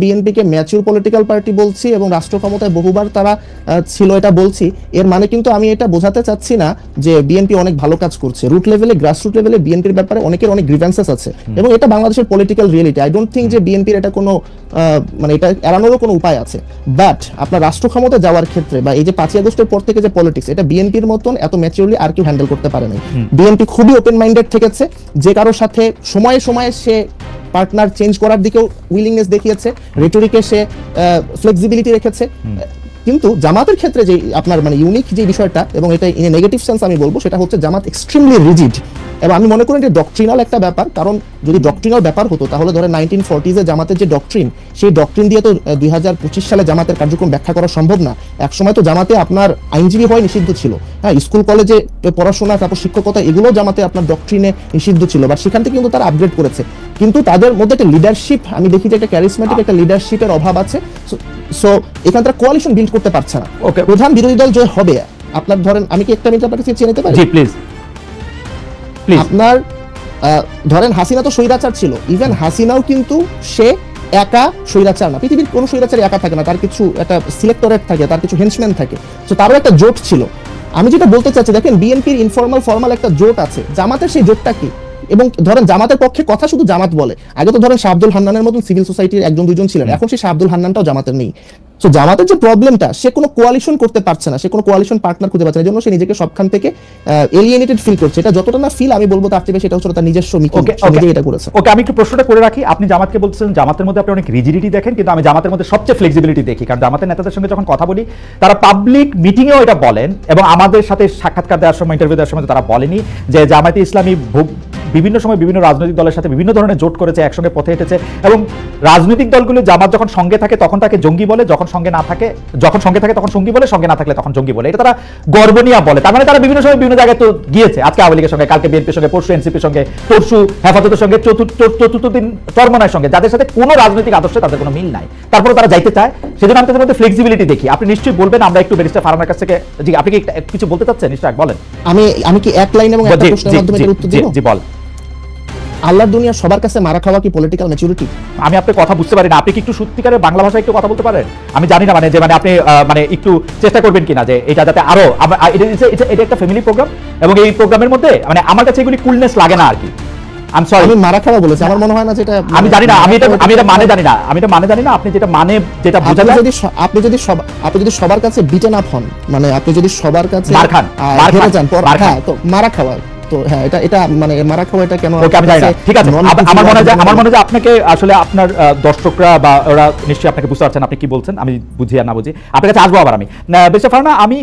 বিএনপিকে mature political party বলছি এবং রাষ্ট্র ক্ষমতায় বহুবার তারা ছিল এটা বলছি, এর মানে কিন্তু আমি এটা বোঝাতে চাচ্ছি না যে বিএনপি অনেক ভালো কাজ করছে। রুট লেভেলে, গ্রাসরুট লেভেলে বিএনপির ব্যাপারে অনেকের অনেক গ্রিভেন্সেস আছে এবং এটা বাংলাদেশের political reality. I don't think যে বিএনপির এটা কোনো মানে এটা এড়ানোরও কোনো উপায় আছে। বাট আপনার রাষ্ট্র ক্ষমতা যাওয়ার ক্ষেত্রে বা এই যে 5ই আগস্টের পর থেকে যে পলিটিক্স, এটা বিএনপির মতন এত ম্যাচিউরলি আর কেউ হ্যান্ডেল করতে পারে নাই। বিএনপি খুবই ওপেন মাইন্ডেড থেকেছে, যে কারোর সাথে সময়ে সময়ে সে পার্টনার চেঞ্জ করার দিকেও উইলিংনেস দেখিয়েছে, রেটরিকে সে ফ্লেক্সিবিলিটি রেখেছে। কিন্তু জামাতের ক্ষেত্রে যে আপনার মানে ইউনিক যে বিষয়টা, এবং এটা ইন এ নেগেটিভ সেন্স আমি বলবো, সেটা হচ্ছে জামাত এক্সট্রিমলি রিজিড। এবং আমি মনে করি যে ডক্ট্রিনাল একটা ব্যাপার, কারণ যদি ডক্ট্রিনাল ব্যাপার হতো তাহলে ধরে 1940s জামাতের যে ডক্ট্রিন, সেই ডক্ট্রিন দিয়ে তো 2025 সালে জামাতের কার্যক্রম ব্যাখ্যা করা সম্ভব না। এক সময় তো জামাতে আপনার আইনজীবী হওয়া নিষিদ্ধ ছিল, হ্যাঁ, স্কুল কলেজে পড়াশোনা, তারপর শিক্ষকতা, এগুলো জামাতে আপনার ডক্ট্রিনে নিষিদ্ধ ছিল, বা সেখান থেকে কিন্তু তারা আপগ্রেড করেছে। কিন্তু তাদের মধ্যে একটা লিডারশিপ, আমি দেখি যে একটা ক্যারিসমেটিক একটা লিডারশিপের অভাব আছে। সো এখান থেকে কোয়ালিশন বিল্ড করতে পারছে না। প্রধান বিরোধী দল যে হবে, আপনার ধরেন, আমি কি একটা মিনিট আপনাকে চেয়ে নিতে পারি? জি প্লিজ। আপনার ধরেন হাসিনা তো স্বৈরাচার ছিল, ইভেন হাসিনাও কিন্তু সে একা স্বৈরাচার না। পৃথিবীর কোনো স্বৈরাচার একা থাকে না, তার কিছু একটা সিলেক্টরেট থাকে, তার কিছু হেন্সম্যান থাকে। তো তারও একটা জোট ছিল। আমি যেটা বলতে চাচ্ছি, দেখেন বিএনপির ইনফর্মাল ফর্মাল একটা জোট আছে, জামাতের সেই জোটটা কি? এবং ধরেন জামাতের পক্ষে কথা শুধু জামাত বলে। আগে তো ধরেন শাহ আব্দুল হান্নানের মতন সিভিল সোসাইটির একজন দুইজন ছিলেন, এখন সেই শাহ আব্দুল হান্নানটাও জামাতের নেই। সো জামাতের যে প্রবলেমটা, সে কোনো কোয়ালিশন করতে পারছে না, সে কোনো কোয়ালিশন পার্টনার খুঁজে পাচ্ছে না, এই জন্য সে নিজেকে সবখান থেকে এলিয়েনেটেড ফিল করছে। এটা যতটা না ফিল, আমি বলবো তার থেকে সেটা হচ্ছে তার নিজস্ব এটা করেছে। ওকে, আমি একটু প্রশ্নটা করে রাখি। আপনি জামাতকে বলছেন জামাতের মধ্যে আপনি অনেক রিজিডিটি দেখেন, কিন্তু আমি জামাতের মধ্যে সবচেয়ে ফ্লেক্সিবিলিটি দেখি। কারণ জামাতের নেতাদের সঙ্গে যখন কথা বলি, তারা পাবলিক মিটিংয়েও এটা বলেন, এবং আমাদের সাথে সাক্ষাৎকার দেওয়ার সময়, ইন্টারভিউ দেওয়ার সময় তারা বলেনি যে জামায়াতে ইসলামী বিভিন্ন সময় বিভিন্ন রাজনৈতিক দলের সাথে বিভিন্ন ধরনের জোট করেছে, একসঙ্গে পথে হেঁটেছে, এবং রাজনৈতিক দলগুলো জামাত যখন সঙ্গে থাকে তখন তাকে জঙ্গি বলে, যখন সঙ্গে না থাকে, যখন সঙ্গে থাকে তখন সঙ্গী বলে, সঙ্গে না থাকলে তখন জঙ্গি বলে। এটা তারা গর্ব নিয়ে বলে। তার মানে তারা বিভিন্ন সময় বিভিন্ন জায়গায় তো গিয়েছে, আজকে আওয়ামী লীগের সঙ্গে, কালকে বিএনপির সঙ্গে, পরশু এনসিপির সঙ্গে, পরশু হেফাজতের সঙ্গে, চতুর্থ দিন চরমনার সঙ্গে, যাদের সাথে কোনো রাজনৈতিক আদর্শে তাদের কোনো মিল নাই, তারপরে তারা যাইতে চায়। সেজন্য আমি তাদের মধ্যে ফ্লেক্সিবিলিটি দেখি। আপনি নিশ্চয়ই বলবেন, আমরা একটু ব্যারিস্টার ফারহানার কাছ থেকে, জি আপনি কি কিছু বলতে চাচ্ছেন? নিশ্চয়ই বলেন। আমি কি এক লাইন এবং একটা প্রশ্নের মাধ্যমে উত্তর দিব? জি বল। আল্লাহর দুনিয়া সবার কাছে মারা খাওয়া কি পলিটিক্যাল ম্যাচুরিটি? আমি আপনার কথা বুঝতে পারি না। আপনি কি একটু সত্যিকারের বাংলা ভাষায় একটু কথা বলতে পারেন? আমি জানি না, মানে যে মানে আপনি মানে একটু চেষ্টা করবেন কিনা যে এটা যাতে আরো, এটা একটা ফ্যামিলি প্রোগ্রাম, এবং এই প্রোগ্রামের মধ্যে মানে আমার কাছে এগুলি কুলনেস লাগে না আর কি। আমি মারা খাওয়া বলেছি, আমার মনে হয় না যেটা, আমি জানি না, আমি এটা মানে জানি না, আমি এটা মানে জানি না। আপনি যেটা মানে, যেটা বোঝা যায়, আপনি যদি সবার কাছে বিটেন আপ হন, মানে আপনি যদি সবার কাছে মার খান, তো মারা খাওয়া, তো হ্যাঁ, এটা মানে মারা খাওয়া, এটা কেন? ওকে, আমি জানি না। ঠিক আছে, আমার মনে হয় আপনাকে আসলে আপনার দর্শকরা বা ওরা নিশ্চয়ই আপনাকে বুঝতে পারছেন আপনি কি বলছেন, আমি বুঝি আর না বুঝি। আপনার কাছে আসবো আবার। আমি ব্যারিস্টার ফারহানা, আমি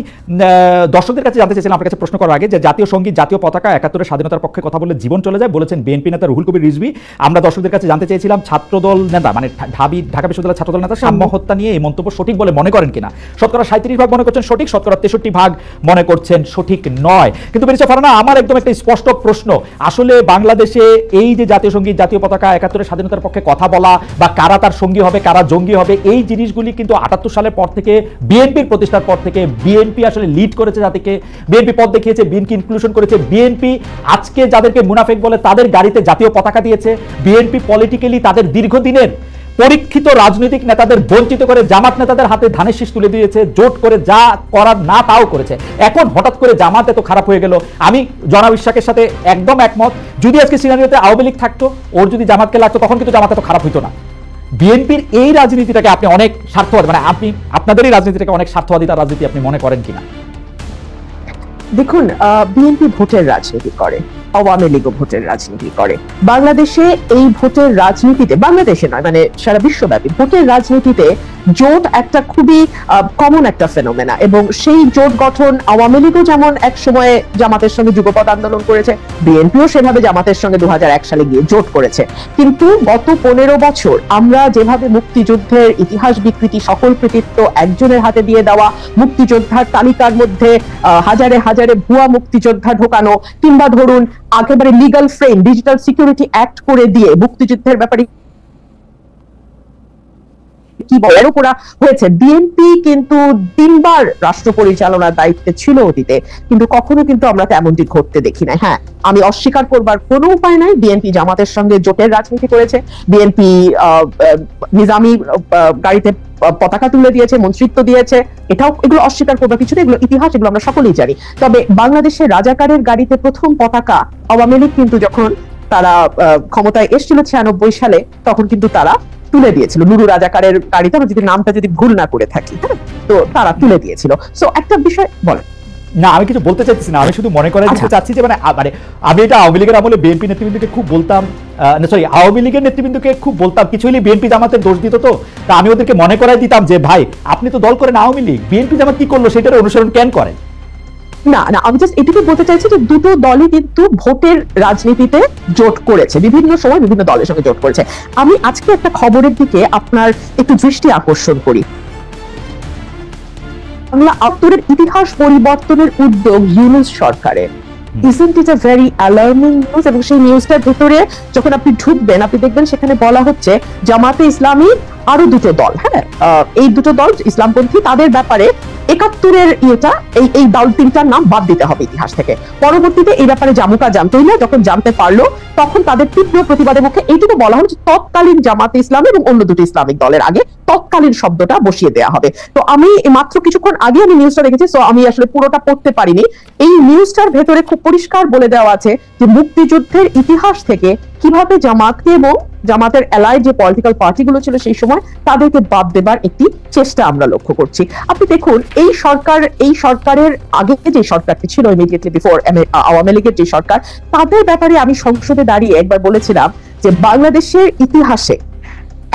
দর্শকদের কাছে জানতে চাইছিলাম আপনার কাছে প্রশ্ন করার আগে, যে জাতীয় সঙ্গীত, জাতীয় পতাকা, 71-এর স্বাধীনতার পক্ষে কথা বলে জীবন চলে যায় বলেছেন বিএনপি নেতা রুহুল কবির রিজভী। আমরা দর্শকদের কাছে জানতে চেয়েছিলাম ছাত্রদল নেতা, মানে ঢাকা বিশ্ববিদ্যালয়ের ছাত্রদল নেতা সাম্য হত্যা নিয়ে এই মন্তব্য সঠিক বলে মনে করেন কিনা? শতকরা 37% মনে করছেন সঠিক, শতকরা 63% মনে করছেন সঠিক নয়। কিন্তু ব্যারিস্টার ফারহানা, আমার একদম একটা স্পষ্ট প্রশ্ন, আসলে বাংলাদেশে এই যে জাতীয় সঙ্গীত, জাতীয় পতাকা, 71-এর স্বাধীনতার পক্ষে কথা বলা, বা কারা তার সঙ্গী হবে, কারা জঙ্গি হবে, এই জিনিসগুলি কিন্তু 78 সালের পর থেকে, বিএনপির প্রতিষ্ঠার পর থেকে বিএনপি আসলে লিড করেছে, জাতিকে বিএনপি পথ দেখিয়েছে, বিএনপি ইনক্লুশন করেছে। বিএনপি আজকে যাদেরকে মুনাফেক বলে তাদের গাড়িতে জাতীয় পতাকা দিয়েছে। বিএনপি পলিটিক্যালি তাদের দীর্ঘদিনের পরীক্ষিত রাজনৈতিক নেতাদের বঞ্চিত করে জামাত নেতাদের হাতে ধানের শীষ তুলে দিয়েছে, জোট করে যা করার না তাও করেছে। এখন হঠাৎ করে জামাত এত খারাপ হয়ে গেল, আমি জনাব ইশাকের সাথে একদম একমত। যদি আজকে সিনারিওতে আওয়ামী লীগ থাকতো, ওর যদি জামাতকে লাগতো, তখন কিন্তু জামাত এত খারাপ হইতো না। বিএনপির এই রাজনীতিটাকে আপনি অনেক স্বার্থবাদী, মানে আপনি আপনাদের এই রাজনীতিটাকে অনেক স্বার্থবাদিতার রাজনীতি আপনি মনে করেন কিনা? দেখুন, বিএনপি ভোটের রাজনীতি করে, আওয়ামী লীগও ভোটের রাজনীতি করে। বাংলাদেশে এই ভোটের রাজনীতিতে, বাংলাদেশে নয় মানে সারা বিশ্বব্যাপী ভোটের রাজনীতিতে জোট একটা খুবই কমন একটা ফেনোমেনা, এবং সেই জোট গঠন আওয়ামী লীগও যেমন এক সময়ে জামাতের সঙ্গে যুগপৎ আন্দোলন করেছে, বিএনপিও সেভাবে জামাতের সঙ্গে 2001 সালে গিয়ে জোট করেছে। কিন্তু গত 15 বছর আমরা যেভাবে মুক্তিযুদ্ধের ইতিহাস বিকৃতি, সকল কৃতিত্ব একজনের হাতে দিয়ে দেওয়া, মুক্তিযোদ্ধার তালিকার মধ্যে হাজারে হাজারে ভুয়া মুক্তিযোদ্ধা ঢোকানো, কিংবা ধরুন একেবারে legal frame, digital security act করে দিয়ে মুক্তিযুদ্ধের ব্যাপারে কি বলার করা হয়েছে। বিএনপি কিন্তু 3বার রাষ্ট্র পরিচালনার দায়িত্বে ছিল অতীতে, কিন্তু কখনো কিন্তু আমরা তেমনটি ঘটতে দেখি না। হ্যাঁ, আমি অস্বীকার করবার কোনো উপায় নাই, বিএনপি জামাতের সঙ্গে জোটের রাজনীতি করেছে, বিএনপি নিজামী গাড়িতে পতাকা তুলে দিয়েছে, মন্ত্রিত্ব দিয়েছে, এগুলো অস্বীকার করবার কিছু নেই, এগুলো ইতিহাস, এগুলো আমরা সকলেই জানি। তবে বাংলাদেশের রাজাকারের গাড়িতে প্রথম পতাকা আওয়ামী লীগ কিন্তু যখন তারা ক্ষমতায় এসেছিল 96 সালে, তখন কিন্তু তারা তুলে দিয়েছিল নুরু রাজাকারের গাড়িতে, আমরা যদি নামটা যদি ভুল না করে থাকি, তো তারা তুলে দিয়েছিল। সো একটা বিষয় বলেন। না, আমি কিছু বলতে চাইছি না, আমি শুধু মনে করাই দিতে চাচ্ছি যে মানে আমি এটা আওয়ামী লীগের আমলে বিএনপি নেতৃবৃন্দকে খুব বলতাম, সরি আওয়ামী লীগের নেতৃবৃন্দকে খুব বলতাম, কিছু হলে বিএনপি জামাতের দোষ দিত, তো তা আমি ওদেরকে মনে করাই দিতাম যে ভাই আপনি তো দল করেন আওয়ামী লীগ, বিএনপি জামাত কি করলো সেটার অনুসরণ কেন করেন? না না, আমি জাস্ট এটুকু বলতে চাইছি যে দুটো দলই কিন্তু ভোটের রাজনীতিতে জোট করেছে, বিভিন্ন সময় বিভিন্ন দলের সঙ্গে জোট করেছে। আমি আজকে একটা খবরের দিকে আপনার একটু দৃষ্টি আকর্ষণ করি। বাংলা আত্মরের ইতিহাস পরিবর্তনের উদ্যোগ ইউনূস সরকারের, isn't it a very alarming news? এবং সেই নিউজটার ভিতরে যখন আপনি ঢুকবেন, আপনি দেখবেন সেখানে বলা হচ্ছে জামাতে ইসলামী আরো দুটো দল, হ্যাঁ এই দুটো দল ইসলামপন্থী, তাদের ব্যাপারে 71-এর এই দল তিনটার নাম বাদ দিতে হবে ইতিহাস থেকে। পরবর্তীতে এই ব্যাপারে জামুকা জানতোই না, যখন জানতে পারলো তখন তাদের তীব্র প্রতিবাদের মুখে এইটুকু বলা হলো যে তৎকালীন জামাতে ইসলামী এবং অন্য দুটো ইসলামিক দলের আগে তৎকালীন শব্দটা বসিয়ে দেওয়া হবে। তো আমি মাত্র কিছুক্ষণ আগে আমি নিউজটা দেখেছি, সো আমি আসলে পুরোটা পড়তে পারিনি। এই নিউজটার ভেতরে খুব পরিষ্কার বলে দেওয়া আছে যে মুক্তিযুদ্ধের ইতিহাস থেকে কিভাবে জামাতকে এবং জামাতের অ্যালাইড যে পলিটিক্যাল পার্টিগুলো ছিল সেই সময় তাদেরকে বাদ দেবার একটি চেষ্টা আমরা লক্ষ্য করছি। আপনি দেখুন এই সরকারের আগে যে সরকারটি ছিল ইমিডিয়েটলি বিফোর আওয়ামী লীগের যে সরকার, তাদের ব্যাপারে আমি সংসদে দাঁড়িয়ে একবার বলেছিলাম যে বাংলাদেশের ইতিহাসে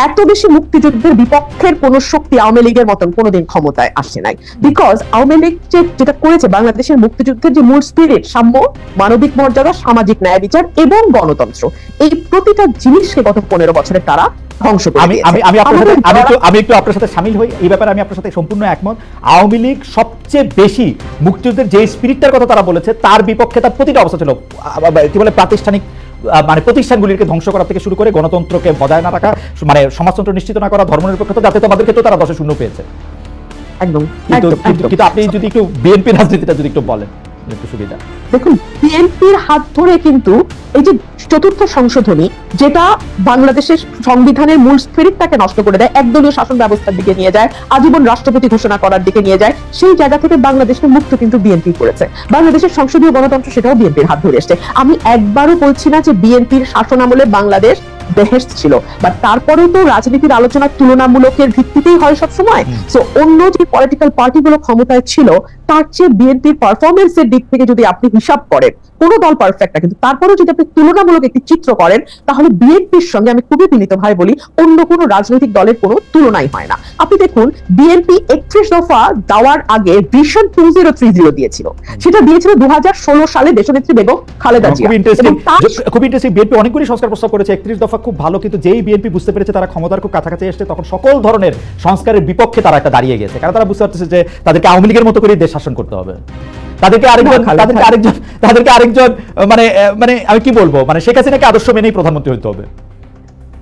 এত বেশি মুক্তিযুদ্ধের বিপক্ষের কোন শক্তি আওয়ামী লীগের মতন কোনোদিন ক্ষমতায় আসে নাই। বিকজ আওয়ামী লীগ যেটা করেছে, বাংলাদেশের মুক্তিযুদ্ধের যে মূল স্পিরিট, সাম্য, মানবিক মর্যাদা, সামাজিক ন্যায় বিচার এবং গণতন্ত্র, এই প্রতিটা জিনিসকে গত 15 বছরে তারা ধ্বংস করে দিয়েছে। আমি একটু আপনার সাথে শামিল হই এই ব্যাপারে, আমি আপনার সাথে সম্পূর্ণ একমত। আওয়ামী লীগ সবচেয়ে বেশি মুক্তিযুদ্ধের যে স্পিরিটটার কথা তারা বলেছে তার বিপক্ষে তার প্রতিটা অবস্থা ছিল, কি বলে প্রাতিষ্ঠানিক মানে প্রতিষ্ঠানগুলিকে ধ্বংস করা থেকে শুরু করে গণতন্ত্রকে বজায় না রাখা, মানে সমাজতন্ত্র নিশ্চিত না করা, ধর্মনিরপেক্ষতা, যাতে তোমাদের ক্ষেত্রে তারা 10-0 পেয়েছে। একদম। কিন্তু আপনি যদি একটু বিএনপি রাজনীতিটা যদি একটু বলেন একটু সুবিধা। দেখুন, বিএনপির হাত ধরে কিন্তু এই যে 4র্থ সংশোধনী, যেটা বাংলাদেশের সংবিধানের মূল স্পিরিটটাকে নষ্ট করে দেয়, একদলীয় শাসন ব্যবস্থার দিকে নিয়ে যায়, আজীবন রাষ্ট্রপতি ঘোষণা করার দিকে নিয়ে যায়, সেই জায়গা থেকে বাংলাদেশকে মুক্ত কিন্তু বিএনপি করেছে। বাংলাদেশের সংসদীয় গণতন্ত্র সেটাও বিএনপির হাত ধরে এসছে। আমি একবারও বলছি না যে বিএনপির শাসনামলে বাংলাদেশ বেহেশত ছিল, বাট তারপরেও তো রাজনীতির আলোচনা তুলনামূলকের ভিত্তিতেই হয় সবসময়। সো অন্য যে পলিটিক্যাল পার্টিগুলো ক্ষমতায় ছিল তার চেয়ে বিএনপির পারফরমেন্সের দিক থেকে যদি আপনি হিসাব করেন, কোনো দল পারফেক্ট না, কিন্তু তারপরেও যদি আপনি তুলনামূলক একটি চিত্র করেন, তাহলে বিএনপির সঙ্গে আমি খুবই বিনীতভাবে বলি অন্য কোনো রাজনৈতিক দলের কোনো তুলনাই হয় না। আপনি দেখুন, বিএনপি 31 দফা দেওয়ার আগে ভিশন 2030 দিয়েছিল, সেটা দিয়েছিল 2016 সালে দেশনেত্রী বেগম খালেদা জিয়া। খুব ইন্টারেস্টিং, বিএনপি অনেকগুলি সংস্কার প্রস্তাব করেছে, 31 দফা খুব ভালো, কিন্তু যেই বিএনপি বুঝতে পেরেছে তারা ক্ষমতার খুব কাছাকাছি এসেছে, তখন সকল ধরনের সংস্কারের বিপক্ষে তারা একটা দাঁড়িয়ে গেছে, কারণ তারা বুঝতে পারতেছে যে তাদেরকে আওয়ামী লীগের মতো করে দেশ শাসন করতে হবে। তাদেরকে আরেকজন মানে আমি কি বলবো, মানে শেখ হাসিনাকে আদর্শ মেনেই প্রধানমন্ত্রী হতে হবে।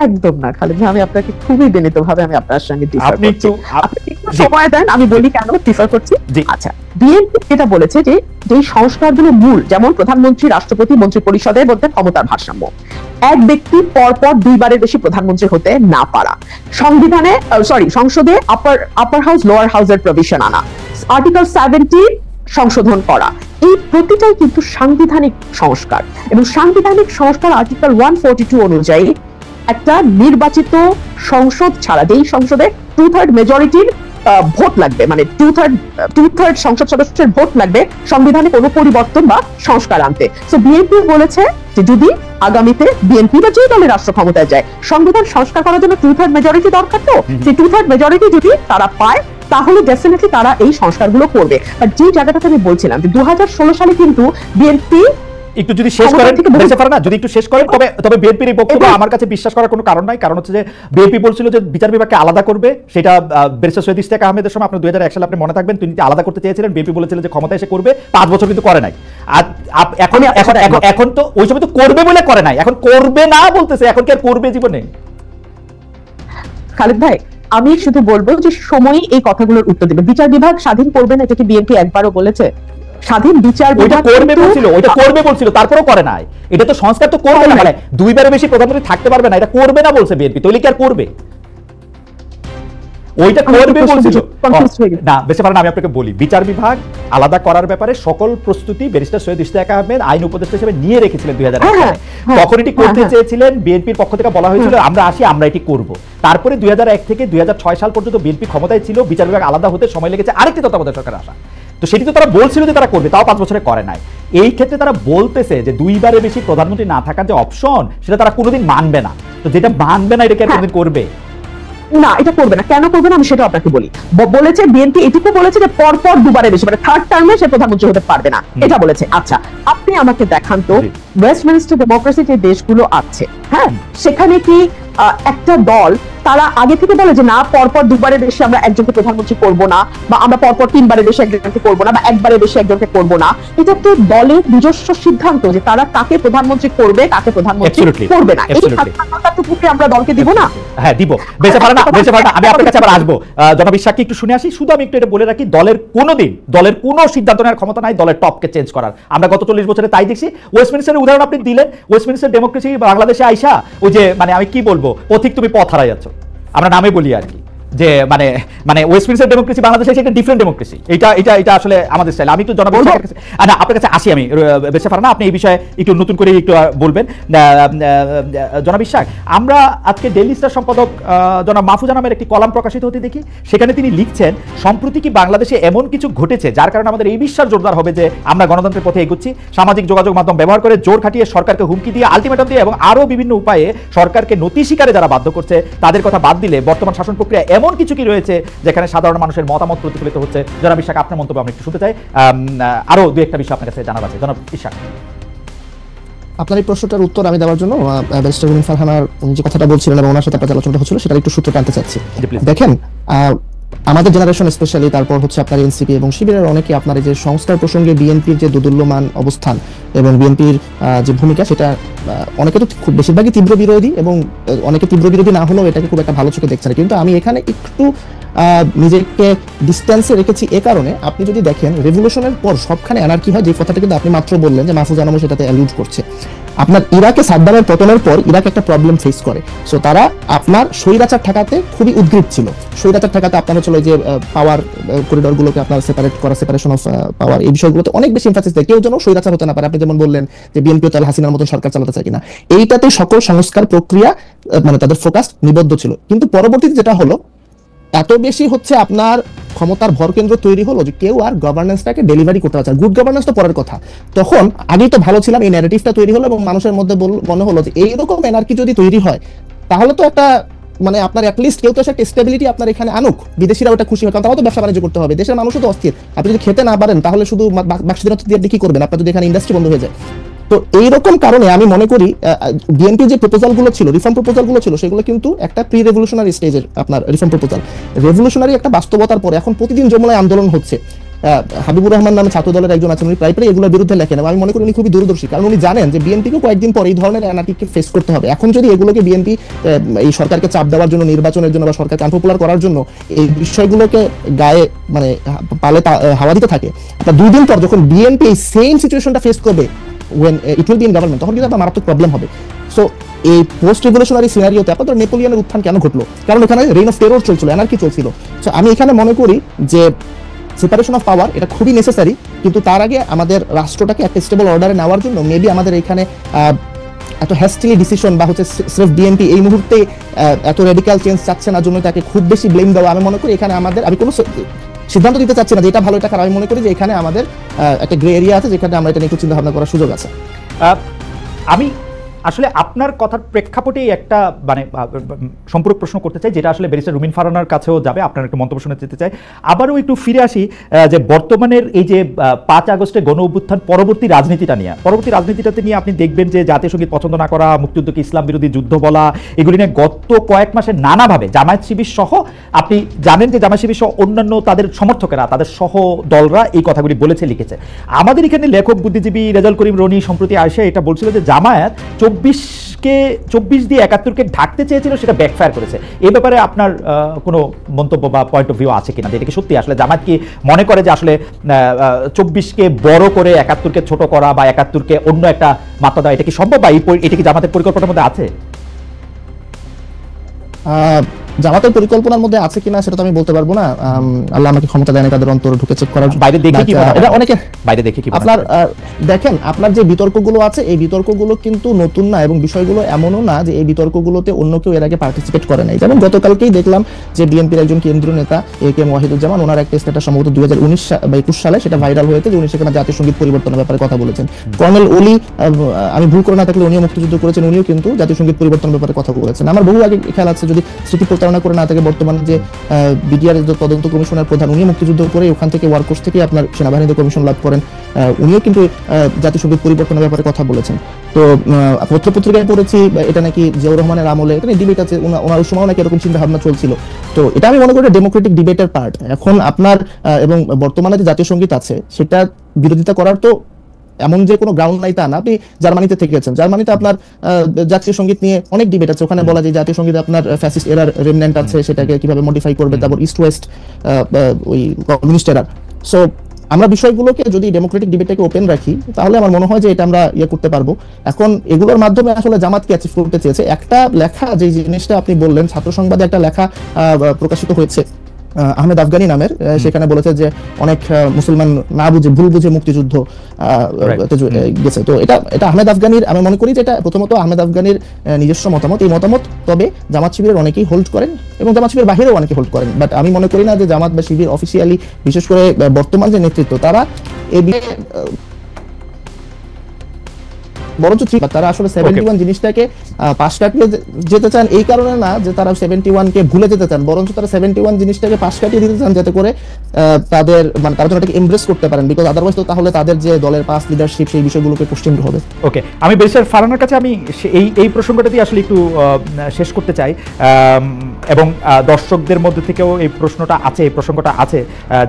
একদম না খালেদ ভাই, আমি আপনাকে খুবই বিনীতভাবে আমি আপনার সঙ্গে ডিফার করছি। আপনি একটু সময় দেন, আমি বলি কেন ডিফার করছি। আচ্ছা, বিএনপি যেটা বলেছে যে যেই সংস্কারগুলো মূল, যেমন প্রধানমন্ত্রী, রাষ্ট্রপতি, মন্ত্রী পরিষদের মধ্যে ক্ষমতার ভারসাম্য, এক ব্যক্তি পরপর 2বারের বেশি প্রধানমন্ত্রী হতে না পারা, সংবিধানে সংসদে আপার হাউস লোয়ার হাউসের প্রভিশন আনা, আর্টিকেল 70 সংশোধন করা, এই প্রতিটাই কিন্তু সাংবিধানিক সংস্কার। এবং সাংবিধানিক সংস্কার আর্টিকেল 142 অনুযায়ী একটা নির্বাচিত সংসদ ছাড়া, যেই সংসদে 2/3 মেজরিটির ভোট লাগবে, মানে 2/3 সংসদ সদস্যের ভোট লাগবে সংবিধানে কোনো পরিবর্তন বা সংস্কার আনতে। সো বিএনপি বলেছে যে যদি আগামীতে বিএনপি বা যে দলের রাষ্ট্র ক্ষমতায় যায়, সংবিধান সংস্কার করার জন্য 2/3 মেজরিটি দরকার, তো সেই 2/3 মেজরিটি যদি তারা পায় তাহলে ডেফিনেটলি তারা এই সংস্কারগুলো করবে। আর যে জায়গাটাতে আমি বলছিলাম যে 2016 সালে কিন্তু বিএনপি একটু যদি শেষ করেন, যদি একটু শেষ করেন, তবে বিএনপির এই বক্তব্য আমার কাছে বিশ্বাস করার কোনো কারণ নাই। কারণ হচ্ছে যে বিএনপি বলছিল যে বিচার বিভাগকে আলাদা করবে, সেটা ব্যারিস্টার সৈয়দ ইশতিয়াক আহমেদের সময়, আপনার 2001 সালে আপনি মনে থাকবেন, তিনি আলাদা করতে চেয়েছিলেন, বিএনপি বলেছিল যে ক্ষমতা এসে করবে, 5 বছর কিন্তু করে নাই। আর এখন তো ওই সময় তো করবে বলে করে নাই, এখন করবে না বলতেছে, এখন কি আর করবে জীবনে? খালেদ ভাই, আমি শুধু বলবো যে সময়ই এই কথাগুলোর উত্তর দেবে। বিচার বিভাগ স্বাধীন করবে না, এটা কি বিএনপি একবারও বলেছে? স্বাধীন বিচার ওইটা বিভাগ করবে কিন্তু- বলছিল, ওইটা করবে বলছিল, তারপরেও করে নাই। এটা তো সংস্কার তো করবে না, মানে দুইবারের বেশি প্রধানমন্ত্রী থাকতে পারবে না, এটা করবে না বলছে বিএনপি, তাহলে কি আর করবে? ওইটা করবে বলছিল না। বেশি পারেন, আমি আপনাকে বলি, বিচার বিভাগ আলাদা করার ব্যাপারে সকল প্রস্তুতি ব্যারিস্টার সৈয়দ ইশতিয়াক আহমেদ আইন উপদেষ্টা হিসেবে নিয়ে রেখেছিলেন 2001 সালে। তখন এটি করতে চেয়েছিলেন, বিএনপির পক্ষ থেকে বলা হয়েছিল আমরা আসি, আমরা এটি করব। তারপরে 2001 থেকে 2006 সাল পর্যন্ত বিএনপি ক্ষমতায় ছিল, বিচার বিভাগ আলাদা হতে সময় লেগেছে আরেকটি তত্ত্বাবধায়ক সরকার আসা। তো সেটি তো তারা বলছিল যে তারা করবে, তাও 5 বছরে করে নাই। এই ক্ষেত্রে তারা বলতেছে যে দুইবারের বেশি প্রধানমন্ত্রী না থাকার যে অপশন, সেটা তারা কোনোদিন মানবে না। তো যেটা মানবে না, এটা কি আর কোনোদিন করবে না? এটা করবে না। কেন করবে না আমি সেটা আপনাকে বলি। বলেছে বিএনপি এটুকু বলেছে যে পরপর দুবারের বেশি, মানে থার্ড টার্মে সে প্রধানমন্ত্রী হতে পারবে না, এটা বলেছে। আচ্ছা, আপনি আমাকে দেখান তো ওয়েস্টমিনিস্টার ডেমোক্রেসি যে দেশগুলো আছে, হ্যাঁ, সেখানে কি একটা দল তারা আগে থেকে বলে যে না, পরপর দুবারের বেশি আমরা একজনকে প্রধানমন্ত্রী করব না, বা আমরা পরপর 3বারের বেশি একজনকে করব না, বা একবারের বেশি একজনকে করব না? এটা তো দলের নিজস্ব সিদ্ধান্ত যে তারা কাকে প্রধানমন্ত্রী করবে, কাকে প্রধানমন্ত্রী করবে না। এই স্বাধীনতাটুকুকে আমরা দলকে দিব না? হ্যাঁ, দিব। বেঁচে পারে না, বেঁচে পারে না। আমি আপনার কাছে আবার আসবো। জনাব ইশাককে একটু শুনে আসি। শুধু আমি একটু এটা বলে রাখি, দলের কোনো সিদ্ধান্ত নেওয়ার ক্ষমতা নাই দলের টপকে চেঞ্জ করার। আমরা গত 40 বছরে তাই দেখছি। ওয়েস্টমিনিস্টারের উদাহরণ আপনি দিলেন। ওয়েস্টমিনিস্টার ডেমোক্রেসি বাংলাদেশে আইসা ওই যে, মানে আমি কি বলবো, পথিক তুমি পথ হারাই যাচ্ছ, আমরা নামে বলি আর কি, যে মানে ওয়েস্টমিনিস্টার ডেমোক্রেসি বাংলাদেশে একটা ডিফারেন্ট ডেমোক্রেসি। এটা আসলে আমাদের স্টাইল। আমি একটু জনাব ইশাকের কাছে, না আপনার কাছে আসি আমি, বেঁচে পারে না, আপনি এই বিষয়ে একটু নতুন করে একটু বলবেন। জনাব ইশাক, আমরা আজকে ডেইলি স্টার সম্পাদক জনাব মাহফুজা নামের একটি কলাম প্রকাশিত হতে দেখি, সেখানে তিনি লিখছেন, সম্প্রতি কি বাংলাদেশে এমন কিছু ঘটেছে যার কারণে আমাদের এই বিশ্বাস জোরদার হবে যে আমরা গণতন্ত্রের পথে এগোচ্ছি। সামাজিক যোগাযোগ মাধ্যম ব্যবহার করে জোর খাটিয়ে সরকারকে হুমকি দিয়ে, আলটিমেটাম দিয়ে এবং আরও বিভিন্ন উপায়ে সরকারকে নতি স্বীকারে যারা বাধ্য করছে, তাদের কথা বাদ দিলে বর্তমান শাসন প্রক্রিয়া এমন কিছু কি রয়েছে যেখানে সাধারণ মানুষের মতামত প্রতিফলিত হচ্ছে? জনাব ইশাক, আপনার মন্তব্য আমি একটু শুনতে চাই। আরো দু একটা বিষয় আপনার কাছে জানার আছে। জনাব ইশাক, আপনার এই প্রশ্নটার উত্তর আমি দেওয়ার জন্য ব্যারিস্টার মুমিন ফারহানার যে কথাটা বলছিলেন এবং ওনার সাথে আপনার আলোচনাটা হচ্ছিল, সেটা একটু সূত্র টানতে চাচ্ছি। দেখেন, আমাদের জেনারেশন স্পেশালি, তারপর হচ্ছে আপনার এনসিপি এবং শিবিরের অনেকে আপনার এই যে সংস্কার প্রসঙ্গে বিএনপির যে দোদুল্যমান অবস্থান এবং বিএনপির যে ভূমিকা, সেটা অনেকে তো খুব বেশিরভাগই তীব্র বিরোধী, এবং অনেকে তীব্র বিরোধী না হলেও এটাকে খুব একটা ভালো চোখে দেখছে না। কিন্তু আমি এখানে একটু নিজেকে ডিস্টেন্সে রেখেছি এ কারণে, আপনি যদি দেখেন রেভলিউশনের পর সবখানে অ্যানার্কি হয়, যে কথাটা কিন্তু আপনি মাত্র বললেন যে মাহফুজ আনামও সেটাতে অ্যালুড করছে। আপনার ইরাকে সাদ্দামের পতনের পর ইরাক একটা প্রবলেম ফেস করে। সো তারা আপনার স্বৈরাচার ঠেকাতে খুবই উদ্গ্রীব ছিল। স্বৈরাচার ঠেকাতে আপনার হচ্ছে যে পাওয়ার করিডোরগুলোকে আপনার সেপারেট করা, সেপারেশন অফ পাওয়ার, এই বিষয়গুলোতে অনেক বেশি এমফাসিস দেয়। কেউ যেন স্বৈরাচার হতে না পারে। আপনি যেমন বললেন যে বিএনপি তাহলে হাসিনার মতন সরকার চালাতে চায় কিনা, এইটাতে সকল সংস্কার প্রক্রিয়া মানে তাদের ফোকাস নিবদ্ধ ছিল। কিন্তু পরবর্তীতে যেটা হলো, এত বেশি হচ্ছে আপনার ক্ষমতার ভরকেন্দ্র তৈরি হলো যে কেউ আর গভর্নেন্সটাকে ডেলিভারি করতে পারছে। গুড গভর্নেন্স তো পরের কথা, তখন আগেই তো ভালো ছিলাম, এই ন্যারেটিভটা তৈরি হলো এবং মানুষের মধ্যে মনে হলো যে এইরকম এনার্কি যদি তৈরি হয় তাহলে তো একটা মানে আপনার অ্যাটলিস্ট কেউ তো একটা স্টেবিলিটি আপনার এখানে আনুক, বিদেশিরা ওটা খুশি হয়, কারণ তারাও তো ব্যবসা বাণিজ্য করতে হবে, দেশের মানুষও তো অস্থির। আপনি যদি খেতে না পারেন তাহলে শুধু বাক্সদিনত্ব দিয়ে কি করবেন, আপনার যদি এখানে ইন্ডাস্ট্রি বন্ধ হয়ে যায়। তো এইরকম কারণে আমি মনে করি বিএনপি যে প্রপোজালগুলো ছিল, রিফর্ম প্রপোজালগুলো ছিল, সেগুলো কিন্তু একটা প্রি রেভলিউশনারি স্টেজের আপনার রিফর্ম প্রপোজাল। রেভলিউশনারি একটা বাস্তবতার পরে এখন প্রতিদিন যমুনায় আন্দোলন হচ্ছে। হাবিবুর রহমান নামে ছাত্র দলের একজন আছেন, উনি প্রায় এগুলোর বিরুদ্ধে লেখেন এবং আমি মনে করি উনি খুবই দূরদর্শী, কারণ উনি জানেন যে বিএনপিকে কয়েকদিন পর এই ধরনের অ্যানার্কিকে ফেস করতে হবে। এখন যদি এগুলোকে বিএনপি এই সরকারকে চাপ দেওয়ার জন্য, নির্বাচনের জন্য বা সরকারকে আনপপুলার করার জন্য এই বিষয়গুলোকে গায়ে মানে পালে হাওয়া দিতে থাকে, আপনার 2 দিন পর যখন বিএনপি এই সেম সিচুয়েশনটা ফেস করবে when it will be in government, তখন কিন্তু একটা মারাত্মক প্রবলেম হবে। সো এই পোস্ট রেভলিউশনারি সিনারিওতে আপনাদের নেপোলিয়নের উত্থান কেন ঘটলো? কারণ এখানে রেইন অফ টেরর চলছিল, এনার্কি চলছিল। সো আমি এখানে মনে করি যে সেপারেশন অফ পাওয়ার এটা খুবই নেসেসারি, কিন্তু তার আগে আমাদের রাষ্ট্রটাকে একটা স্টেবল অর্ডারে নেওয়ার জন্য মেবি আমাদের এখানে এত হ্যাস্টিলি ডিসিশন বা হচ্ছে স্রেফ বিএনপি এই মুহূর্তে এত রেডিক্যাল চেঞ্জ চাচ্ছে না জন্য তাকে খুব বেশি ব্লেম দেওয়া, আমি মনে করি এখানে আমাদের, আমি কোনো সিদ্ধান্ত দিতে চাচ্ছি না যে এটা ভালো এটা খারাপ, আমি মনে করি যে এখানে আমাদের একটা গ্রে এরিয়া আছে যেখানে আমরা এটা নিয়ে একটু চিন্তা ভাবনা করার সুযোগ আছে। আমি আসলে আপনার কথার প্রেক্ষাপটেই একটা মানে সম্পূরক প্রশ্ন করতে চাই, যেটা আসলে ব্যারিস্টার রুমিন ফারহানার কাছেও যাবে, আপনার একটু মন্তব্য শুনে যেতে চাই। আবারও একটু ফিরে আসি যে বর্তমানের এই যে 5 আগস্টের গণ অভ্যুত্থান পরবর্তী রাজনীতিটা নিয়ে আপনি দেখবেন যে জাতীয় সঙ্গীত পছন্দ না করা, মুক্তিযুদ্ধকে ইসলাম বিরোধী যুদ্ধ বলা, এগুলি নিয়ে গত কয়েক মাসে নানাভাবে জামায়াত শিবির সহ, আপনি জানেন যে জামায়াত শিবির সহ অন্যান্য তাদের সমর্থকেরা, তাদের সহ দলরা এই কথাগুলি বলেছে, লিখেছে। আমাদের এখানে লেখক বুদ্ধিজীবী রেজাউল করিম রনি সম্প্রতি আসে এটা বলছিল যে জামায়াত 24 দিয়ে 71-কে ঢাকতে চেয়েছিল, সেটা ব্যাকফায়ার করেছে। এই ব্যাপারে আপনার কোনো মন্তব্য বা পয়েন্ট অফ ভিউ আছে কিনা, এটা কি সত্যি আসলে জামায়াত কি মনে করে যে আসলে 24-কে বড় করে 71-কে ছোট করা বা 71-কে অন্য একটা মাত্রা দেওয়া, এটা কি সম্ভব, বা এটা কি জামাতের পরিকল্পনার মধ্যে আছে? জামাতের পরিকল্পনার মধ্যে আছে কিনা সেটা তো আমি বলতে পারবো না। আল্লাহ আমাকে ক্ষমতা দেয়নি তাদের অন্তর ঢুকে চেক করার। বাইরে দেখে কি এটা অনেকে বাইরে দেখে কি আপনার দেখেন, আপনার যে বিতর্কগুলো আছে এই বিতর্কগুলো কিন্তু নতুন না, এবং বিষয়গুলো এমনও না যে এই বিতর্কগুলোতে অন্য কেউ এর আগে পার্টিসিপেট করে নাই। যেমন গতকালকেই দেখলাম যে বিএনপির একজন কেন্দ্রীয় নেতা A.K. ওয়াহিদুজ্জামান, ওনার একটা স্ট্যাটাস সম্ভবত 2019 বা 21 সালে সেটা ভাইরাল হয়েছে, যে উনি সেখানে জাতীয় সঙ্গীত পরিবর্তনের ব্যাপারে কথা বলেছেন। কর্নেল ওলি, আমি ভুল করে না থাকলে উনিও মুক্তিযুদ্ধ করেছেন, উনিও কিন্তু জাতীয় সঙ্গীত পরিবর্তনের ব্যাপারে কথা বলেছেন। আমার বহু আগে খেয়াল আছে, যদি স্মৃতি প্রতারণা করে না থাকে, বর্তমানে যে বিডিআর তদন্ত কমিশনের প্রধান, উনি মুক্তিযুদ্ধ করে ওখান থেকে ওয়ারকোর্স থেকে আপনার সেনাবাহিনীতে কমিশন লাভ করেন, উনিও কিন্তু জাতীয় সঙ্গীত পরিবর্তনের ব্যাপারে কথা বলেছেন। তো পত্রপত্রিকায় পড়েছি এটা নাকি জিয়াউর রহমানের আমলে, এটা ডিবেট আছে, ওনার সময় নাকি এরকম চিন্তা ভাবনা চলছিল। তো এটা আমি মনে করি ডেমোক্রেটিক ডিবেটের পার্ট। এখন আপনার এবং বর্তমানে যে জাতীয় সঙ্গীত আছে সেটা বিরোধিতা করার তো এমন যে কোনো গ্রাউন্ড নাই তা না। আপনি জার্মানিতে থেকেছেন, জার্মানিতে আপনার জাতীয় সঙ্গীত নিয়ে অনেক ডিবেট আছে। ওখানে বলা যায় জাতীয় সঙ্গীত আপনার ফ্যাসিস্ট এরার রেমনেন্ট আছে, সেটাকে কিভাবে মডিফাই করবে, তারপর ইস্ট ওয়েস্ট ওই কমিউনিস্ট এরার। সো আমরা বিষয়গুলোকে যদি ডেমোক্রেটিক ডিবেটটাকে ওপেন রাখি, তাহলে আমার মনে হয় যে এটা আমরা করতে পারবো। এখন এগুলোর মাধ্যমে আসলে জামাত কি অ্যাচিভ করতে চেয়েছে, একটা লেখা যে জিনিসটা আপনি বললেন, ছাত্র সংবাদে একটা লেখা প্রকাশিত হয়েছে আহমেদ আফগানি নামের, সেখানে বলেছে যে অনেক মুসলমান না বুঝে ভুল বুঝে মুক্তিযুদ্ধ গেছে। তো এটা আহমেদ আফগানির, আমি মনে করি যে এটা প্রথমত আহমেদ আফগানির নিজস্ব মতামত। এই মতামত তবে জামাত শিবিরের অনেকেই হোল্ড করেন এবং জামাত শিবিরের বাহিরেও অনেকে হোল্ড করেন, বাট আমি মনে করি না যে জামাত বা শিবির অফিসিয়ালি, বিশেষ করে বর্তমান যে নেতৃত্ব, তারা বরঞ্চ তারা আসলে 71 জিনিসটাকে পাশ কাটিয়ে যেতে চান। এই কারণে না যে তারা 71-কে ভুলে যেতে চান, বরঞ্চ তারা 71 জিনিসটাকে পাশ কাটিয়ে দিতে চান, যাতে করে তাদের মানে তারা এটাকে এমব্রেস করতে পারেন, বিকজ আদারওয়াইজ তো তাহলে তাদের যে দলের পাস লিডারশিপ সেই বিষয়গুলোকে কোশ্চেন হবে। ওকে, আমি ব্যারিস্টার ফারহানার কাছে আমি এই প্রসঙ্গটা দিয়ে আসলে একটু শেষ করতে চাই, এবং দর্শকদের মধ্যে থেকেও এই প্রসঙ্গটা আছে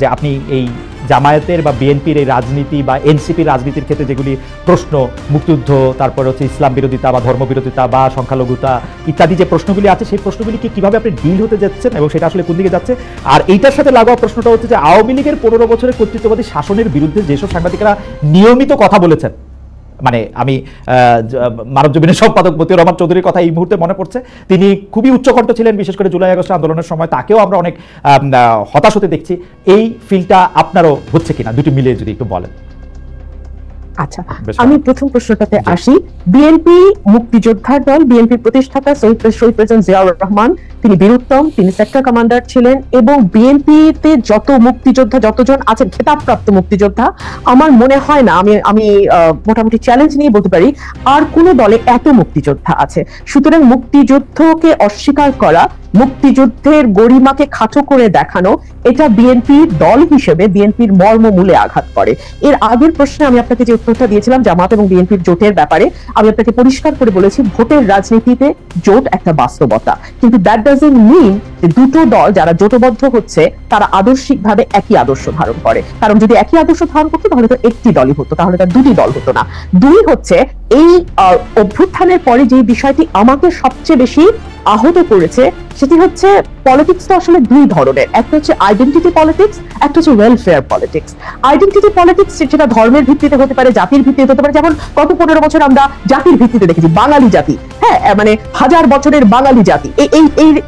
যে আপনি এই জামায়াতের বা বিএনপির এই রাজনীতি বা এনসিপির রাজনীতির ক্ষেত্রে যেগুলি প্রশ্ন, মুক্তিযুদ্ধ, তারপরে হচ্ছে ইসলাম বিরোধিতা বা ধর্ম বিরোধিতা বা সংখ্যালঘুতা ইত্যাদি যে প্রশ্নগুলি আছে, সেই প্রশ্নগুলিকে কিভাবে আপনি ডিল হতে যাচ্ছেন এবং সেটা আসলে কোন দিকে যাচ্ছে। আর এইটার সাথে লাগোয়া প্রশ্নটা হচ্ছে যে আওয়ামী লীগের 15 বছরের কর্তৃত্ববাদী শাসনের বিরুদ্ধে যেসব সাংবাদিকরা নিয়মিত কথা বলেছেন, মানে আমি মানবজমিনের সম্পাদক মতিউর রহমান চৌধুরীর কথা এই মুহূর্তে মনে পড়ছে, তিনি খুবই উচ্চকণ্ঠ ছিলেন, বিশেষ করে জুলাই আগস্ট আন্দোলনের সময় তাকেও আমরা অনেক হতাশ হতে দেখছি। এই ফিলটা আপনারও হচ্ছে কিনা, দুটি মিলিয়ে যদি একটু বলেন। আচ্ছা, আমি প্রথম প্রশ্নটাতে আসি। বিএনপি মুক্তিযোদ্ধার দল, বিএনপির প্রতিষ্ঠাতা শহীদ প্রেসিডেন্ট জিয়াউর রহমান, তিনি বীরুত্তম, তিনি সেক্টর কমান্ডার ছিলেন, এবং বিএনপিতে যত মুক্তিযোদ্ধা যতজন আছেন খেতাবপ্রাপ্ত মুক্তিযোদ্ধা, আমার মনে হয় না, আমি মোটামুটি চ্যালেঞ্জ নিয়ে বলতে পারি আর কোন দলে এত মুক্তিযোদ্ধা আছে। সুতরাং মুক্তিযুদ্ধকে অস্বীকার করা, মুক্তিযুদ্ধের গরিমাকে খাটো করে দেখানো, এটা বিএনপির দল হিসেবে বিএনপির মর্মমূলে আঘাত করে। এর আগের প্রশ্নে আমি আপনাকে যে উত্তরটা দিয়েছিলাম জামাত এবং বিএনপির জোটের ব্যাপারে, আমি আপনাকে পরিষ্কার করে বলেছি ভোটের রাজনীতিতে জোট একটা বাস্তবতা, কিন্তু দ্যাট ডাজন্ট মিন যে দুটো দল যারা জোটবদ্ধ হচ্ছে তারা আদর্শিকভাবে একই আদর্শ ধারণ করে। কারণ যদি একই আদর্শ ধারণ করতো তাহলে তো একটি দলই হতো, তাহলে তার দুটি দল হতো না। দুই হচ্ছে এই অভ্যুত্থানের পরে যে বিষয়টি আমাকে সবচেয়ে বেশি আহত করেছে সেটি হচ্ছে পলিটিক্স তো আসলে দুই ধরনের, একটা হচ্ছে আইডেন্টিটি পলিটিক্স, একটা হচ্ছে ওয়েলফেয়ার পলিটিক্স। আইডেন্টিটি পলিটিক্স সেটা ধর্মের ভিত্তিতে হতে পারে, জাতির ভিত্তিতে হতে পারে, যেমন গত 15 বছর আমরা জাতির ভিত্তিতে দেখেছি, বাঙালি জাতি, হ্যাঁ মানে 1000 বছরের বাঙালি জাতি,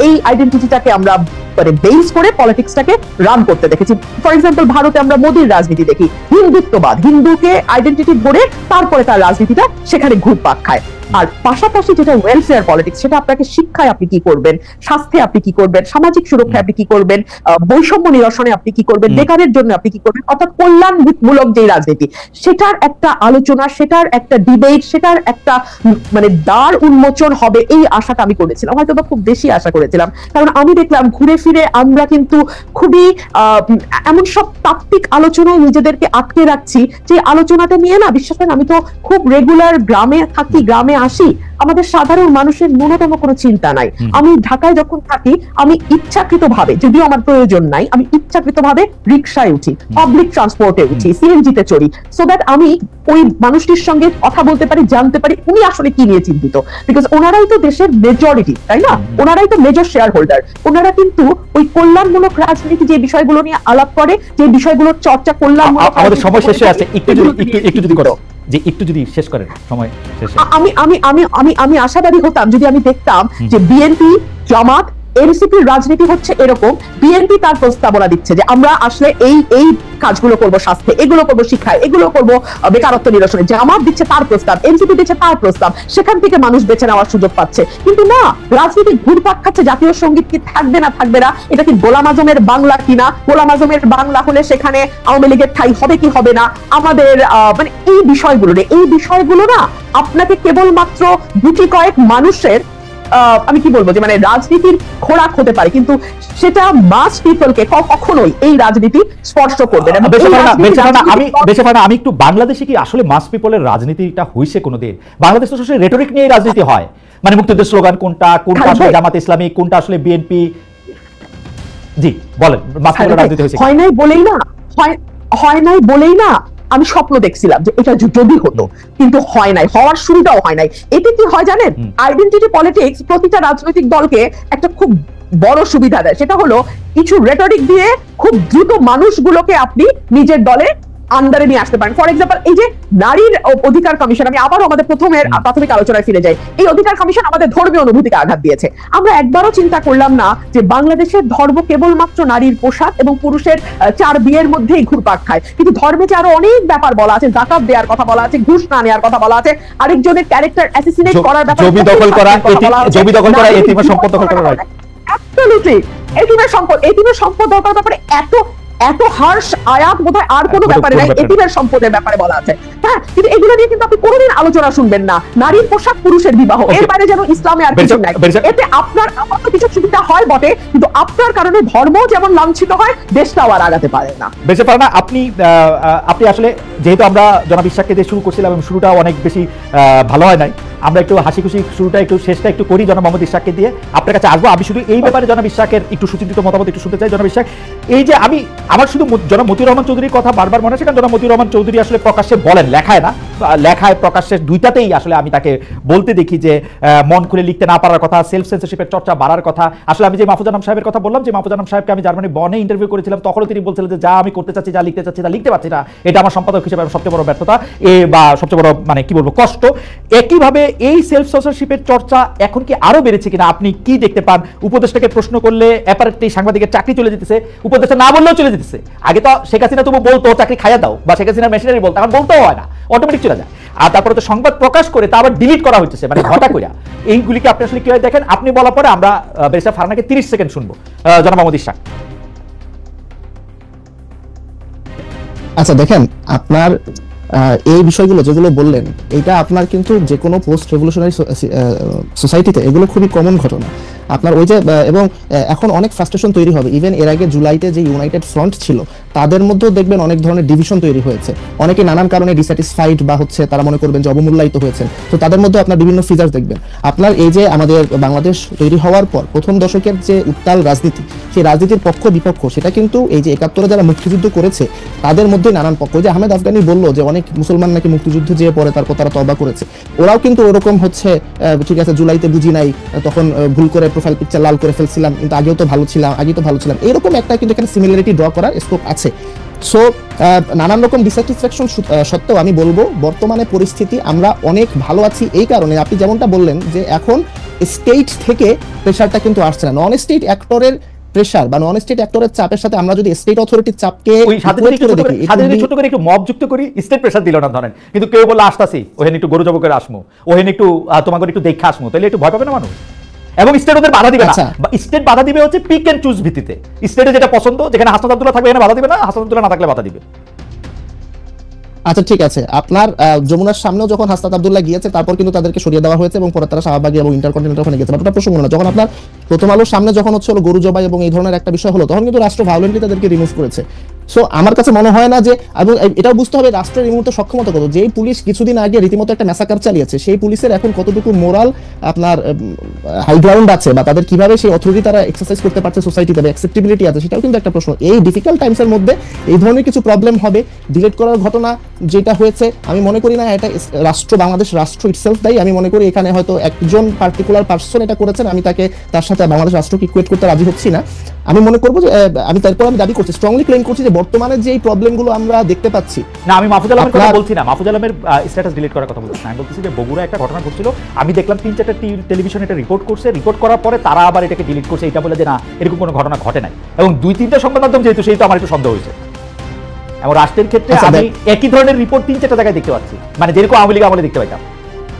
এই আইডেন্টিটিটাকে আমরা মানে বেস করে পলিটিক্সটাকে রান করতে দেখেছি। ফর এক্সাম্পল ভারতে আমরা মোদির রাজনীতি দেখি, হিন্দুত্ববাদ, হিন্দুকে আইডেন্টিটি ধরে তারপরে তার রাজনীতিটা সেখানে ঘুরপাক খায়। আর পাশাপাশি যেটা ওয়েলফেয়ার পলিটিক্স, সেটা আপনাকে শিক্ষায় আপনি কি করবেন, স্বাস্থ্যে আপনি কি করবেন, সামাজিক সুরক্ষায় আপনি কি করবেন, বৈষম্য নিরসনে আপনি কি করবেন, বেকারের জন্য আপনি কি করবেন, অর্থাৎ কল্যাণমূলক যে রাজনীতি, সেটার একটা আলোচনা, সেটার একটা ডিবেট, সেটার একটা মানে দ্বার উন্মোচন হবে, এই আশাটা আমি করেছিলাম, হয়তো বা খুব বেশি আশা করেছিলাম। কারণ আমি দেখলাম ঘুরে ফিরে আমরা কিন্তু খুবই এমন সব তাত্ত্বিক আলোচনায় নিজেদেরকে আটকে রাখছি যে আলোচনাটা নিয়ে না, বিশ্বাস করেন আমি তো খুব রেগুলার গ্রামে থাকি, গ্রামে আসি, আমাদের সাধারণ মানুষের ন্যূনতম কোনো চিন্তা নাই। আমি ঢাকায় যখন থাকি আমি ইচ্ছাকৃতভাবে, যদিও আমার প্রয়োজন নাই, আমি ইচ্ছাকৃতভাবে রিকশায় উঠি, পাবলিক ট্রান্সপোর্টে উঠি, সিএনজিতে চড়ি, সো দ্যাট আমি ওই মানুষটির সঙ্গে কথা বলতে পারি, জানতে পারি উনি আসলে কি নিয়ে চিন্তিত। বিকজ ওনারাই তো দেশের মেজরিটি, তাই না? ওনারাই তো মেজর শেয়ার হোল্ডার। ওনারা কিন্তু ওই কল্যাণমূলক রাজনীতি যে বিষয়গুলো নিয়ে আলাপ করে, যে বিষয়গুলোর চর্চা কল্যাণমূলক, আমাদের সময় শেষে আছে, একটু যদি করো যে একটু যদি শেষ করেন সময় শেষে। আমি আমি আমি আমি আমি আশাবাদী হতাম যদি আমি দেখতাম যে বিএনপি, জামাত, এনসিপির রাজনীতি হচ্ছে এরকম। বিএনপি তার প্রস্তাবনা দিচ্ছে যে আমরা আসলে এই এই কাজগুলো করব, স্বাস্থ্যে এগুলো করব, শিক্ষায় এগুলো করব, বেকারত্ব নিরসনে। জামাত দিচ্ছে তার প্রস্তাব, এনসিপি দিচ্ছে তার প্রস্তাব, সেখান থেকে মানুষ বেছে নেওয়ার সুযোগ পাচ্ছে। কিন্তু না, রাজনীতি ঘুরপাক খাচ্ছে। জাতীয় সঙ্গীত কি থাকবে না থাকবে না, এটা কি গোলাম আজমের বাংলা কিনা, গোলাম আজমের বাংলা হলে সেখানে আওয়ামী লীগের ঠাঁই হবে কি হবে না, আমাদের মানে এই বিষয়গুলো না আপনাকে কেবলমাত্র গুটি কয়েক মানুষের আমি কি বলবো যে মানে রাজনীতির খোরাক হতে পারে, কিন্তু সেটা মাস পিপলকে কখনোই এই রাজনীতি স্পর্শ করবে না। আমি একটু বাংলাদেশে কি আসলে মাস পিপলের রাজনীতিটা হইছে কোনোদিন? বাংলাদেশ তো আসলে রেটরিক নিয়ে রাজনীতি হয়, মানে মুক্তিযুদ্ধের স্লোগান কোনটা, কোনটা আসলে জামাত ইসলামী, কোনটা আসলে বিএনপি। জি বলেন, মাস পিপলের রাজনীতি হইছে? হয় নাই বলেই না আমি স্বপ্ন দেখছিলাম যে এটা যদি হতো, কিন্তু হয় নাই, হওয়ার শুরুটাও হয় নাই। এতে কি হয় জানেন, আইডেন্টিটি পলিটিক্স প্রতিটা রাজনৈতিক দলকে একটা খুব বড় সুবিধা দেয়, সেটা হলো কিছু রেটরিক দিয়ে খুব দ্রুত মানুষগুলোকে আপনি নিজের দলে আন্ডারে নিয়ে আসতে পারেন। ফর এক্সাম্পল, এই যে নারীর অধিকার কমিশন, আমি আবারও আমাদের প্রাথমিক আলোচনায় ফিরে যাই। এই অধিকার কমিশন আমাদের ধর্মীয় অনুভূতিকে আঘাত দিয়েছে। আমরা একবারও চিন্তা করলাম না যে বাংলাদেশের ধর্ম কেবলমাত্র নারীর পোশাক এবং পুরুষের 4 বিয়ের মধ্যেই ঘুরপাক খায়, কিন্তু ধর্মে যে আরো অনেক ব্যাপার বলা আছে, জাকাত দেওয়ার কথা বলা আছে, ঘুষ না নেওয়ার কথা বলা আছে, আরেকজনের ক্যারেক্টার অ্যাসাসিনেট করার ব্যাপারে, জমি দখল করা, এতিমের সম্পদ দখল করা, রাইট? অ্যাবসলিউটলি। এতিমের সম্পদ দখলের ব্যাপারে এত হার্শ আয়াত বোধহয় আর কোনো ব্যাপারে নাই, এতিমের সম্পদের ব্যাপারে বলা আছে। হ্যাঁ, কিন্তু এগুলো নিয়ে কিন্তু আপনি কোনোদিন আলোচনা শুনবেন না। নারীর পোশাক, পুরুষের বিবাহ, এর বাইরে যেন ইসলামে আর কিছু নাই। এতে আপনার আমার তো কিছু সুবিধা হয় বটে, কিন্তু আপনার কারণে ধর্ম যেমন লাঞ্ছিত হয়, দেশটাও আর আগাতে পারে না। বেঁচে পারে না। আপনি আসলে, যেহেতু আমরা জনাব ইশাককে দিয়ে শুরু করছিলাম এবং শুরুটা অনেক বেশি ভালো হয় নাই, আমরা একটু হাসি খুশি শুরুটা একটু শেষটা একটু করি জনাব মোহাম্মদ ইশাককে দিয়ে। আপনার কাছে আসবো, আমি শুধু এই ব্যাপারে জনাব ইশাকের একটু সুচিন্তিত মতামত একটু শুনতে চাই। জনাব ইশাক, এই যে আমার শুধু জনাব মতিউর রহমান চৌধুরীর কথা বারবার মনে আছে, কারণ জনাব মতিউর রহমান চৌধুরী আসলে প্রকাশ্যে বলেন, লেখায় না, লেখায় প্রকাশ্যে দুইটাতেই আসলে আমি তাকে বলতে দেখি যে মন খুলে লিখতে না পারার কথা, সেলফ সেন্সরশিপের চর্চা বাড়ার কথা। আসলে আমি যে মাহফুজ আনাম সাহেবের কথা বললাম, যে মাহফুজ আনাম সাহেবকে আমি জার্মানি বনে ইন্টারভিউ করেছিলাম, তখনও তিনি বলছিলেন যে যা আমি করতে চাচ্ছি, যা লিখতে চাচ্ছি, তা লিখতে পারছি না, এটা আমার সম্পাদক হিসেবে সবচেয়ে বড় ব্যর্থতা বা সবচেয়ে বড় মানে কি বলবো কষ্ট। একইভাবে এই সেলফ সেন্সরশিপের চর্চা এখন কি আরো বেড়েছে কিনা আপনি কি দেখতে পান? উপদেষ্টাকে প্রশ্ন করলে অ্যাপারেটলি সাংবাদিকের চাকরি চলে যেতেছে, উপদেষ্টা না বললেও চলে যেতেছে। আগে তো শেখ হাসিনা তবু বলতো চাকরি খাইয়া দাও, বা শেখ হাসিনার মেশিনারি বলতো, এখন বলতেও হয় না, অটোমেটিক চলে যায়। আর তারপরে তো সংবাদ প্রকাশ করে তা আবার ডিলিট করা হচ্ছে, মানে ঘটা কইরা। এইগুলিকে আপনি আসলে কিভাবে দেখেন? আপনি বলার পরে আমরা ব্যারিস্টার ফারহানাকে 30 সেকেন্ড শুনবো। জনাব মোহাম্মদ ইশাক। আচ্ছা দেখেন, আপনার এই বিষয়গুলো যেগুলো বললেন, এটা আপনার কিন্তু যে কোনো পোস্ট রেভলিউশনারি সোসাইটিতে এগুলো খুবই কমন ঘটনা। আপনার ওই যে এবং এখন অনেক ফ্রাস্ট্রেশন তৈরি হবে। ইভেন এর আগে জুলাইতে যে ইউনাইটেড ফ্রন্ট ছিল, তাদের মধ্যেও দেখবেন অনেক ধরনের ডিভিশন তৈরি হয়েছে। অনেকে নানান কারণে ডিস্যাটিসফাইড বা হচ্ছে তারা মনে করবেন যে অবমূল্যায়িত হয়েছেন, তো তাদের মধ্যে আপনার বিভিন্ন ফিগার দেখবেন। আপনার এই যে আমাদের বাংলাদেশ তৈরি হওয়ার পর প্রথম দশকের যে উত্তাল রাজনীতি, সেই রাজনীতির পক্ষ বিপক্ষ, সেটা কিন্তু এই যে 71-এ যারা মুক্তিযুদ্ধ করেছে তাদের মধ্যে নানান পক্ষ। যে আহমেদ আফগানি বললো যে অনেক মুসলমান নাকি মুক্তিযুদ্ধে যেয়ে পরে তারপর তারা তওবা করেছে, ওরাও কিন্তু ওরকম হচ্ছে ঠিক আছে জুলাইতে বুঝি নাই, তখন ভুল করে প্রোফাইল পিকচার লাল করে ফেলছিলাম, কিন্তু আগেও তো ভালো ছিলাম, এরকম একটা কিন্তু এখানে সিমিলারিটি ড্র করার স্কোপ আছে। সো নানান রকম ডিস্যাটিসফ্যাকশন সত্ত্বেও আমি বলবো বর্তমানে পরিস্থিতি আমরা অনেক ভালো আছি। এই কারণে আপনি যেমনটা বললেন যে এখন স্টেট থেকে প্রেশারটা কিন্তু আসছে না, নন স্টেট অ্যাক্টরের প্রেশার বা নন স্টেট অ্যাক্টরের চাপের সাথে আমরা যদি স্টেট অথরিটির চাপকে ছোট করে একটু মব যুক্ত করি, স্টেট প্রেশার দিল না ধরেন, কিন্তু কেউ বললে আসতাছি ওখানে একটু গরু জব করে আসমু, ওখানে একটু তোমাকে একটু দেখে আসমু, তাহলে একটু ভয় পাবে না মানুষ? এবং স্টেট ওদের বাধা দিবে না, স্টেট বাধা দিবে হচ্ছে পিক এন্ড চুজ ভিত্তিতে। স্টেটে যেটা পছন্দ, যেখানে হাসান আব্দুল্লাহ থাকবে এখানে বাধা দিবে না, হাসান আব্দুল্লাহ না থাকলে বাধা দিবে। আচ্ছা ঠিক আছে, আপনার যমুনার সামনেও যখন হাসনাত আব্দুল্লাহ গিয়েছে তারপর কিন্তু তাদেরকে সরিয়ে দেওয়া হয়েছে এবং পরে তারা শাহবাগী এবং ইন্টারকন্টিনেন্টাল ওখানে গেছে, ওটা প্রসঙ্গ না। যখন আপনার প্রথম আলোর সামনে যখন হচ্ছে গরু জবাই এবং এই ধরনের একটা বিষয় হলো, তখন কিন্তু রাষ্ট্র ভায়োলেন্টলি তাদেরকে রিমুভ করেছে। সো আমার কাছে মনে হয় না যে, এবং এটাও বুঝতে হবে রাষ্ট্রের এই মুহূর্তে সক্ষমতা কত। যেই পুলিশ কিছুদিন আগে রীতিমতো একটা ম্যাসাকার চালিয়েছে, সেই পুলিশের এখন কতটুকু মোরাল আপনার হাই গ্রাউন্ড আছে, বা তাদের কিভাবে সেই অথরিটি তারা এক্সারসাইজ করতে পারছে সোসাইটিতে, বা অ্যাকসেপ্টেবিলিটি আছে, সেটাও কিন্তু একটা প্রশ্ন। এই ডিফিকাল্ট টাইমসের মধ্যে এই ধরনের কিছু প্রবলেম হবে। ডিলেট করার ঘটনা যেটা হয়েছে, আমি মনে করি না এটা রাষ্ট্র, বাংলাদেশ রাষ্ট্র ইটসেলফ দায়ী। আমি মনে করি এখানে হয়তো একজন পার্টিকুলার পার্সন এটা করেছেন, আমি তার সাথে বাংলাদেশ রাষ্ট্রকে ইকুয়েট করতে রাজি হচ্ছি না। আমি মনে করবো যে আমি দাবি করছি, স্ট্রংলি ক্লেম করছি যে বর্তমানে যে এই প্রবলেমগুলো আমরা দেখতে পাচ্ছি না, আমি মাহফুজ আলমের কথা বলছি না, মাহফুজ আলমের স্ট্যাটাস ডিলিট করার কথা বলছি না। আমি বলতেছি যে বগুড়া একটা ঘটনা ঘটছিল, আমি দেখলাম 3-4টা টেলিভিশন এটা রিপোর্ট করছে, রিপোর্ট করার পরে তারা আবার এটাকে ডিলিট করছে, এটা বলে যে না এরকম কোনো ঘটনা ঘটে নাই। এবং 2-3টা সংবাদ মাধ্যম যেহেতু, সেই তো আমার একটু সন্দেহ হয়েছে। এবং রাষ্ট্রের ক্ষেত্রে আমি একই ধরনের রিপোর্ট 3-4টা জায়গায় দেখতে পাচ্ছি, মানে যেরকম আওয়ামী লীগ আমলে দেখতে পাইতাম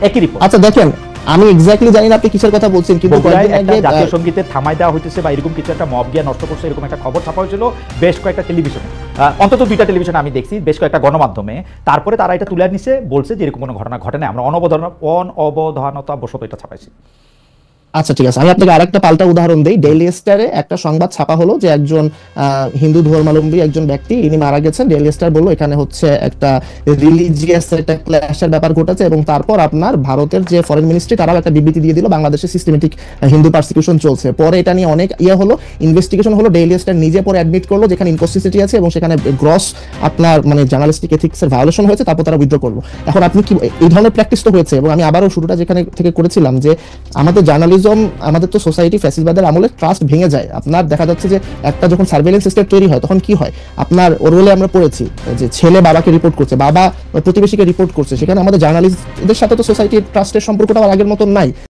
একই রিপোর্ট। আচ্ছা দেখেন, আমি এক্স্যাক্টলি জানি না আপনি কিসের কথা বলছেন, কিন্তু জাতীয় সঙ্গীতে থামাই দেওয়া হইতেছে বা এরকম কিছু একটা মব গিয়া নষ্ট করছে, এরকম একটা খবর ছাপা হয়েছিল বেশ কয়েকটা টেলিভিশনে, অন্তত 2টা টেলিভিশনে আমি দেখছি, বেশ কয়েকটা গণমাধ্যমে। তারপরে তারা এটা তুলে নিছে, বলছে যে এরকম কোনো ঘটনা ঘটে না, আমরা অনবধানতা বশত এটা ছাপাইছি। আচ্ছা ঠিক আছে, আমি আপনাকে আরেকটা পাল্টা উদাহরণ দিই। ডেইলি স্টারে একটা সংবাদ ছাপা হলো যে একজন হিন্দু ধর্মাবলম্বী একজন ব্যক্তি ইনি মারা গেছেন। ডেইলি স্টার বললো এখানে হচ্ছে একটা রিলিজিয়াস একটা ক্ল্যাশের ব্যাপার ঘটেছে, এবং তারপর আপনার ভারতের যে ফরেন মিনিস্ট্রি তারাও একটা বিবৃতি দিয়ে দিল বাংলাদেশে সিস্টেমেটিক হিন্দু পারসিকিউশন চলছে। পরে এটা নিয়ে অনেক হলো, ইনভেস্টিগেশন হলো, ডেইলি স্টার নিজে পরে অ্যাডমিট করলো যেখানে ইনকনসিস্টেন্সি আছে এবং সেখানে গ্রস আপনার মানে জার্নালিস্টিক এথিক্সের ভায়োলেশন হয়েছে, তারপর তারা উইথড্র করলো। এখন আপনি কি এই ধরনের প্র্যাকটিস তো হয়েছে, এবং আমি আবারও শুরুটা যেখানে থেকে করেছিলাম যে আমাদের জার্নালিজম, আমাদের তো সোসাইটি ফ্যাসিবাদের আমলে ট্রাস্ট ভেঙে যায়। আপনার দেখা যাচ্ছে যে একটা যখন সার্ভেইলেন্স সিস্টেম তৈরি হয় তখন কি হয়, আপনার ওরওয়েলে আমরা পড়েছি যে ছেলে বাবাকে রিপোর্ট করছে, বাবা প্রতিবেশীকে রিপোর্ট করছে, সেখানে আমাদের জার্নালিস্টদের সাথে তো সোসাইটির ট্রাস্টের সম্পর্কটা আগের মতন নাই।